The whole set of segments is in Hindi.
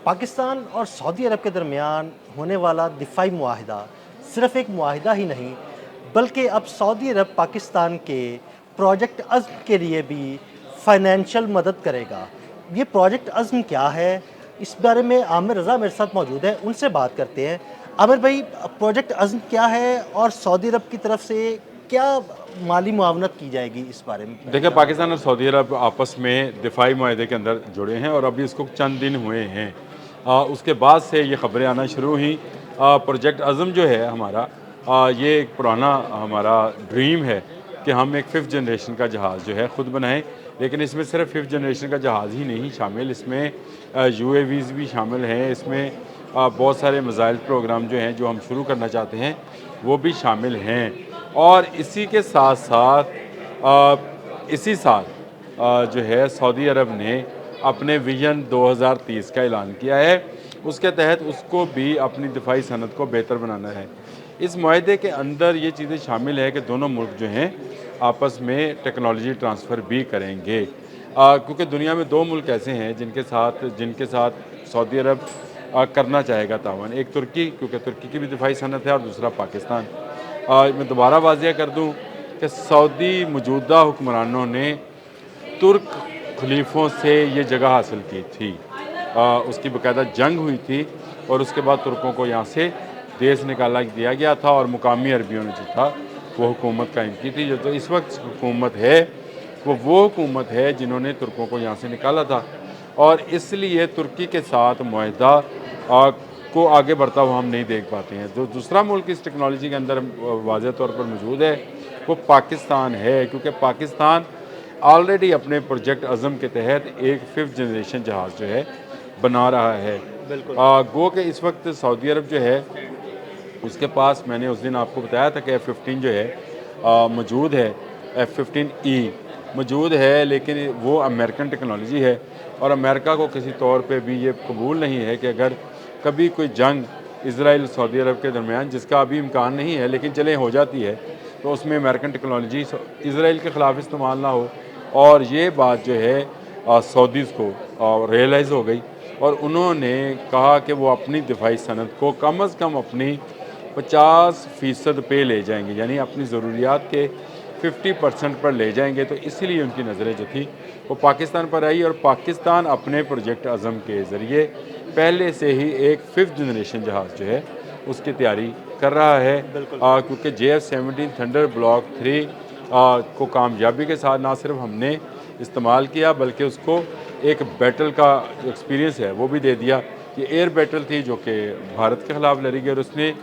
पाकिस्तान और सऊदी अरब के दरमियान होने वाला दिफाई मुआहिदा सिर्फ एक मुआहिदा ही नहीं, बल्कि अब सऊदी अरब पाकिस्तान के प्रोजेक्ट अज़्म के लिए भी फाइनेंशियल मदद करेगा। ये प्रोजेक्ट अज़्म क्या है? इस बारे में आमिर रज़ा मेरे साथ मौजूद हैं, उनसे बात करते हैं। आमिर भाई, प्रोजेक्ट अज़्म क्या है और सऊदी अरब की तरफ से क्या माली मुआवनत की जाएगी, इस बारे में देखिए, बताएं। पाकिस्तान और सऊदी अरब आपस में दिफाई माहे के अंदर जुड़े हैं और अभी इसको चंद दिन हुए हैं। उसके बाद से ये ख़बरें आना शुरू हुई। प्रोजेक्ट अज़म जो है हमारा, ये एक पुराना हमारा ड्रीम है कि हम एक फ़िफ्थ जनरेशन का जहाज़ जो है ख़ुद बनाएं। लेकिन इसमें सिर्फ फिफ्थ जनरेशन का जहाज़ ही नहीं शामिल, इसमें UAVs भी शामिल हैं, इसमें बहुत सारे मिसाइल प्रोग्राम जो हैं जो हम शुरू करना चाहते हैं वो भी शामिल हैं। और इसी के साथ साथ इसी साल जो है सऊदी अरब ने अपने विजन 2030 का ऐलान किया है। उसके तहत उसको भी अपनी दिफाई सनत को बेहतर बनाना है। इस मुआहदे के अंदर ये चीज़ें शामिल है कि दोनों मुल्क जो हैं आपस में टेक्नोलॉजी ट्रांसफ़र भी करेंगे, क्योंकि दुनिया में दो मुल्क ऐसे हैं जिनके साथ सऊदी अरब करना चाहेगा तावन। एक तुर्की, क्योंकि तुर्की की भी दिफाई सनत है, और दूसरा पाकिस्तान। मैं दोबारा वाज़िया कर दूँ कि सऊदी मौजूदा हुक्मरानों ने तुर्क खलीफों से ये जगह हासिल की थी। उसकी बाकायदा जंग हुई थी और उसके बाद तुर्कों को यहाँ से देश निकाला दिया गया था और मुकामी अरबियों ने जो था वो हुकूमत कायम की थी। जो तो इस वक्त हुकूमत है वो हुकूमत है जिन्होंने तुर्कों को यहाँ से निकाला था, और इसलिए तुर्की के साथ मुआहदा को आगे बढ़ता हुआ हम नहीं देख पाते हैं। जो दूसरा मुल्क इस टेक्नोलॉजी के अंदर वाज़ेह तौर पर मौजूद है वो पाकिस्तान है, क्योंकि पाकिस्तान ऑलरेडी अपने प्रोजेक्ट अज़म के तहत एक फिफ्थ जनरेशन जहाज़ जो है बना रहा है। बिल्कुल। गो कि इस वक्त सऊदी अरब जो है उसके पास, मैंने उस दिन आपको बताया था कि F-15 जो है मौजूद है, F-15E मौजूद है, लेकिन वो अमेरिकन टेक्नोलॉजी है और अमेरिका को किसी तौर पे भी ये कबूल नहीं है कि अगर कभी कोई जंग इसराइल और सऊदी अरब के दरमियान, जिसका अभी इम्कान नहीं है लेकिन चले हो जाती है, तो उसमें अमेरिकन टेक्नोलॉजी इसराइल के ख़िलाफ़ इस्तेमाल ना हो। और ये बात जो है सऊदीज़ को रियलाइज़ हो गई और उन्होंने कहा कि वो अपनी दिफाई सनत को कम से कम अपनी 50% पे ले जाएंगे, यानी अपनी ज़रूरियात के 50% पर ले जाएंगे। तो इसीलिए उनकी नज़रें जो थी वो पाकिस्तान पर आई, और पाकिस्तान अपने प्रोजेक्ट अज़म के ज़रिए पहले से ही एक फिफ्थ जनरेशन जहाज़ जो है उसकी तैयारी कर रहा है। क्योंकि JF-17 थंडर ब्लॉक 3 को कामयाबी के साथ ना सिर्फ हमने इस्तेमाल किया बल्कि उसको एक बैटल का एक्सपीरियंस है वो भी दे दिया। ये एयर बैटल थी जो कि भारत के ख़िलाफ़ लड़ी गई, और उसने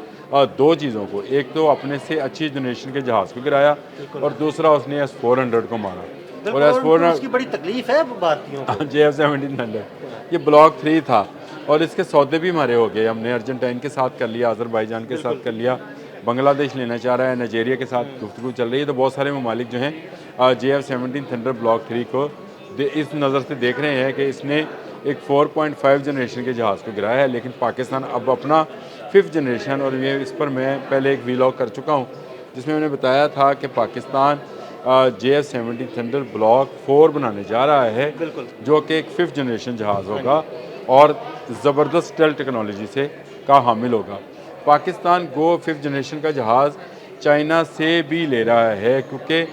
दो चीज़ों को, एक तो अपने से अच्छी जनरेशन के जहाज़ को गिराया और दूसरा उसने S-400 को मारा। और बिल्कुल, उनको S-400 उसकी बड़ी तकलीफ है भारतीयों को। JF-17 थंडर, ये ब्लॉक 3 था और इसके सौदे भी हमारे हो गए। हमने अर्जेंटाइन के साथ कर लिया, अज़रबैजान के साथ कर लिया, बांग्लादेश लेना चाह रहा है, नाइजीरिया के साथ गुफ्तगू चल रही है। तो बहुत सारे ममालिक जो हैं JF-17 थंडर ब्लॉक 3 को इस नज़र से देख रहे हैं कि इसने एक 4.5 जनरेशन के जहाज़ को गिराया है, लेकिन पाकिस्तान अब अपना फिफ्थ जनरेशन, और ये इस पर मैं पहले एक वीलॉग कर चुका हूँ जिसमें मैंने बताया था कि पाकिस्तान JF-17 थंडर ब्लॉक 4 बनाने जा रहा है, जो कि एक फिफ्थ जनरेशन जहाज़ होगा और ज़बरदस्त स्टेल्थ टेक्नोलॉजी से का हामिल होगा। पाकिस्तान गो फिफ्थ जनरेशन का जहाज़ चाइना से भी ले रहा है, क्योंकि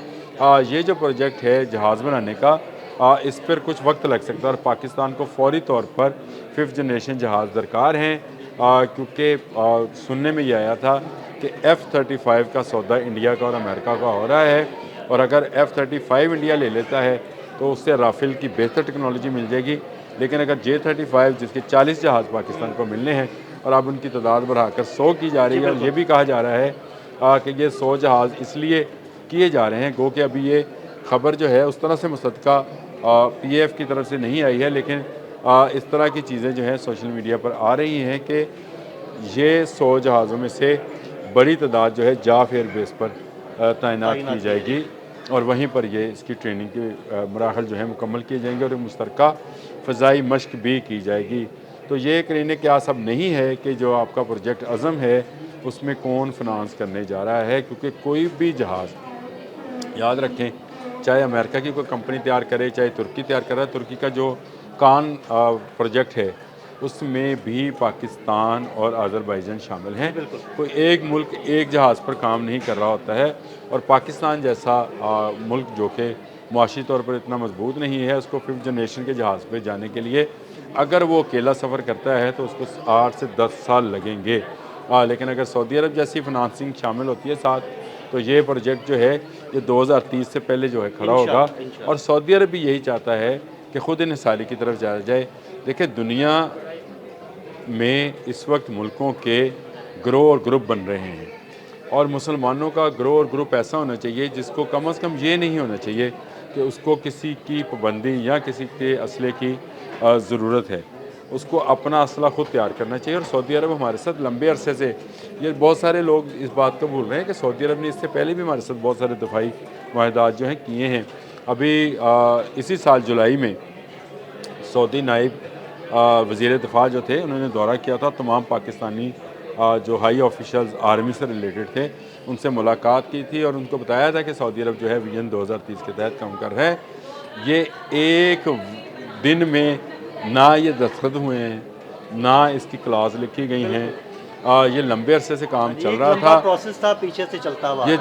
ये जो प्रोजेक्ट है जहाज़ बनाने का, इस पर कुछ वक्त लग सकता है और पाकिस्तान को फौरी तौर पर फिफ्थ जनरेशन जहाज़ दरकार हैं। क्योंकि सुनने में ये आया था कि F-35 का सौदा इंडिया का और अमेरिका का हो रहा है, और अगर F-35 इंडिया ले लेता है तो उससे राफेल की बेहतर टेक्नोलॉजी मिल जाएगी। लेकिन अगर J-35 जिसके 40 जहाज़ पाकिस्तान को मिलने हैं और अब उनकी तादाद बढ़ाकर 100 की जा रही है, और ये भी कहा जा रहा है कि ये 100 जहाज़ इसलिए किए जा रहे हैं, गो कि अभी ये खबर जो है उस तरह से मुसद्दका PAF की तरफ से नहीं आई है, लेकिन इस तरह की चीज़ें जो हैं सोशल मीडिया पर आ रही हैं कि ये 100 जहाज़ों में से बड़ी तादाद जो है जाफ एयर बेस पर तैनात की जाएगी और वहीं पर ये इसकी ट्रेनिंग के मराहल जो है मुकम्मल किए जाएंगे और मुश्तरका फ़ज़ाई मश्क भी की जाएगी। तो ये करीने क्या सब नहीं है कि जो आपका प्रोजेक्ट अज़म है उसमें कौन फिनांस करने जा रहा है, क्योंकि कोई भी जहाज़, याद रखें, चाहे अमेरिका की कोई कंपनी तैयार करे, चाहे तुर्की तैयार कर रहा है, तुर्की का जो कान प्रोजेक्ट है उसमें भी पाकिस्तान और अज़रबैजान शामिल हैं। कोई एक मुल्क एक जहाज़ पर काम नहीं कर रहा होता है, और पाकिस्तान जैसा मुल्क जो कि मुआशी तौर पर इतना मजबूत नहीं है, उसको 5th जनरेशन के जहाज़ पे जाने के लिए अगर वो अकेला सफ़र करता है तो उसको 8 से 10 साल लगेंगे। लेकिन अगर सऊदी अरब जैसी फिनांसिंग शामिल होती है साथ, तो ये प्रोजेक्ट जो है ये 2030 से पहले जो है खड़ा होगा। और सऊदी अरब भी यही चाहता है कि ख़ुद इंहिसारी की तरफ जाया जाए। देखिए, दुनिया में इस वक्त मुल्कों के ग्रो और ग्रुप बन रहे हैं, और मुसलमानों का ग्रो और ग्रुप ऐसा होना चाहिए जिसको कम से कम ये नहीं होना चाहिए कि उसको किसी की पाबंदी या किसी के असले की ज़रूरत है। उसको अपना असला खुद तैयार करना चाहिए। और सऊदी अरब हमारे साथ लंबे अरसे से, ये बहुत सारे लोग इस बात को भूल रहे हैं कि सऊदी अरब ने इससे पहले भी हमारे साथ बहुत सारे दफ़ाई मुआहदात जो हैं किए हैं। अभी इसी साल जुलाई में सऊदी नायब वज़ीर दिफ़ा जो थे, उन्होंने दौरा किया था। तमाम पाकिस्तानी जो हाई ऑफिशल्स आर्मी से रिलेटेड थे, उनसे मुलाकात की थी और उनको बताया था कि सऊदी अरब जो है विजन 2030 के तहत काम कर रहा है। ये एक दिन में ना ये दस्तखत हुए हैं, ना इसकी क्लास लिखी गई हैं। ये लंबे अरसे से काम चल रहा था, प्रोसेस था, पीछे से चलता हुआ ये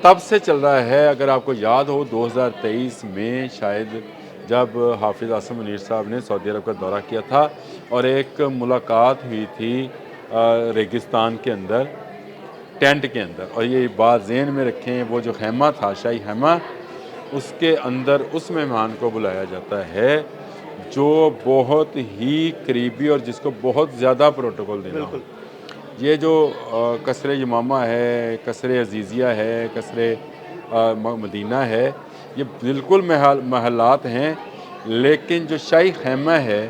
तब से चल रहा है। अगर आपको याद हो 2023 में शायद, जब हाफिज़ आसिम मुनीर साहब ने सऊदी अरब का दौरा किया था और एक मुलाकात हुई थी रेगिस्तान के अंदर, टेंट के अंदर, और ये बात ज़हन में रखें, वो जो खैमा था, शाही खैमा, उसके अंदर उस मेहमान को बुलाया जाता है जो बहुत ही करीबी और जिसको बहुत ज़्यादा प्रोटोकॉल देना हो। ये जो कसरे यमामा है, कसरे अजीज़िया है, कसरे मदीना है, ये बिल्कुल महलात हैं, लेकिन जो शाही खैमा है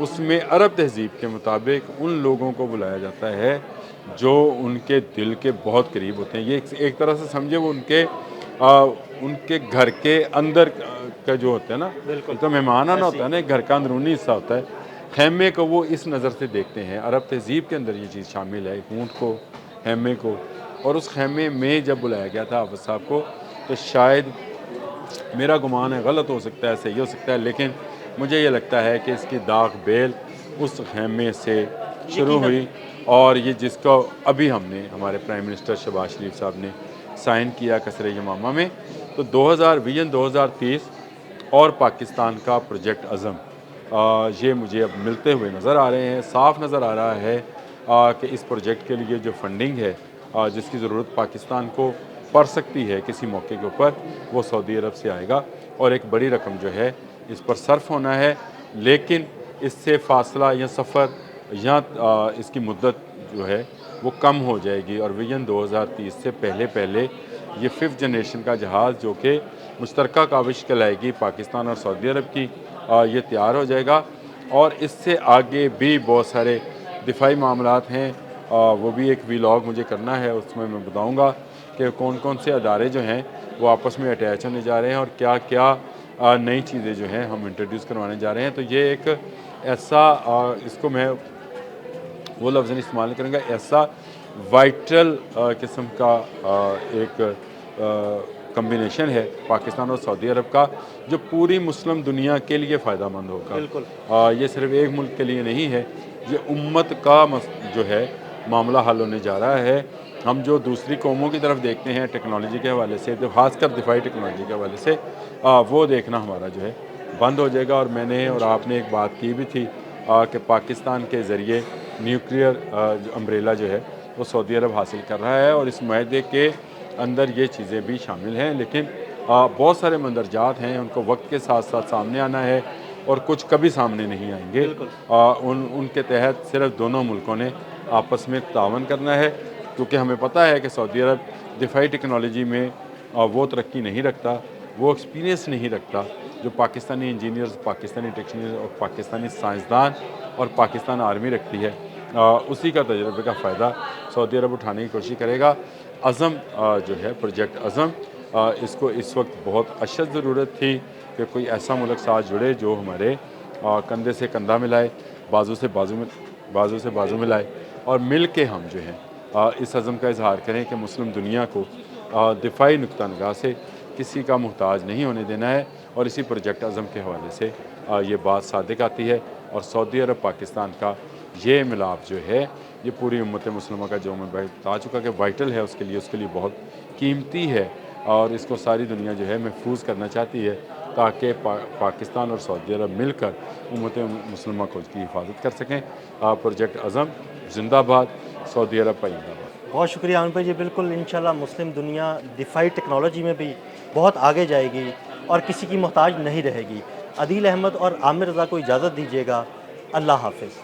उसमें अरब तहज़ीब के मुताबिक उन लोगों को बुलाया जाता है जो उनके दिल के बहुत करीब होते हैं। ये एक तरह से समझे वो उनके घर के अंदर का जो होता है ना, तो मेहमान आना होता है ना, एक घर का अंदरूनी हिस्सा होता है। खैमे को वो इस नज़र से देखते हैं। अरब तहज़ीब के अंदर ये चीज़ शामिल है, एक ऊँट को, खैमे को। और उस खैमे में जब बुलाया गया था हाफ़िज़ साहब को, तो शायद, मेरा गुमान है, गलत हो सकता है, सही हो सकता है, लेकिन मुझे ये लगता है कि इसकी दाग बेल उस खैमे से शुरू हुई। और ये जिसको अभी हमने, हमारे प्राइम मिनिस्टर शहबाज शरीफ साहब ने साइन किया कसरे यमामा में, तो 2030 और पाकिस्तान का प्रोजेक्ट अज़म, ये मुझे अब मिलते हुए नज़र आ रहे हैं। साफ़ नज़र आ रहा है कि इस प्रोजेक्ट के लिए जो फंडिंग है, जिसकी ज़रूरत पाकिस्तान को पड़ सकती है किसी मौके के ऊपर, वो सऊदी अरब से आएगा और एक बड़ी रकम जो है इस पर सर्फ होना है। लेकिन इससे फासला या सफ़र या इसकी मुद्दत जो है वो कम हो जाएगी, और विजन 2030 से पहले ये 5th जनरेशन का जहाज़ जो कि मुश्तरका काविश कहलाएगी पाकिस्तान और सऊदी अरब की, ये तैयार हो जाएगा। और इससे आगे भी बहुत सारे दिफाई मामलात हैं, वो भी एक वीलॉग मुझे करना है, उसमें मैं बताऊंगा कि कौन कौन से अदारे जो हैं वो आपस में अटैच होने जा रहे हैं और क्या क्या नई चीज़ें जो हैं हम इंट्रोड्यूस करवाने जा रहे हैं। तो ये एक ऐसा, इसको मैं वो लफ्ज़ नहीं इस्तेमाल करूँगा, ऐसा वाइटल किस्म का एक कम्बिनेशन है पाकिस्तान और सऊदी अरब का, जो पूरी मुस्लिम दुनिया के लिए फ़ायदा मंद होगा। ये सिर्फ़ एक मुल्क के लिए नहीं है, ये उम्मत का जो है मामला हल होने जा रहा है। हम जो दूसरी कौमों की तरफ देखते हैं टेक्नोलॉजी के हवाले से, तो ख़ासकर दिफाई टेक्नोलॉजी के हवाले से, वो देखना हमारा जो है बंद हो जाएगा। और मैंने और आपने एक बात की भी थी कि पाकिस्तान के ज़रिए न्यूक्लियर अम्ब्रेला जो है वो सऊदी अरब हासिल कर रहा है, और इस माहदे के अंदर ये चीज़ें भी शामिल हैं। लेकिन बहुत सारे मंदरजात हैं, उनको वक्त के साथ साथ सामने आना है, और कुछ कभी सामने नहीं आएंगे। उनके तहत सिर्फ दोनों मुल्कों ने आपस में तावन करना है, क्योंकि हमें पता है कि सऊदी अरब दिफाई टेक्नोलॉजी में वो तरक्की नहीं रखता, वो एक्सपीरियंस नहीं रखता जो पाकिस्तानी इंजीनियर्स, पाकिस्तानी टेक्नीशियन और पाकिस्तानी साइंसदान और पाकिस्तान आर्मी रखती है। उसी का तजर्बे का फ़ायदा सऊदी अरब उठाने की कोशिश करेगा। अज़म जो है प्रोजेक्ट अज़म, इसको इस वक्त बहुत अशद ज़रूरत थी कि कोई ऐसा मुल्क साथ जुड़े जो हमारे कंधे से कंधा मिलाए, बाजू से बाजू मिलाए, और मिल के हम जो हैं इस अज़म का इजहार करें कि मुस्लिम दुनिया को दिफाई नुक्ता निगाह से किसी का मुहताज नहीं होने देना है। और इसी प्रोजेक्ट अज़म के हवाले से ये बात सादिक आती है और सऊदी अरब पाकिस्तान का ये मिलाप जो है ये पूरी उम्मत मुस्लिमा का, जो मैं बता चुका कि वाइटल है उसके लिए बहुत कीमती है और इसको सारी दुनिया जो है महफूज करना चाहती है ताकि पाकिस्तान और सऊदी अरब मिलकर उम्मत मुस्लिमा को उसकी हिफाजत कर सकें। प्रोजेक्ट अज़म जिंदाबाद, सऊदी अरब का जिंदाबाद। बहुत शुक्रिया आमिर भाई जी। बिल्कुल इंशाल्लाह मुस्लिम दुनिया दिफाई टेक्नोलॉजी में भी बहुत आगे जाएगी और किसी की मोहताज नहीं रहेगी। अदील अहमद और आमिर रज़ा को इजाज़त दीजिएगा। अल्लाह हाफ़िज़।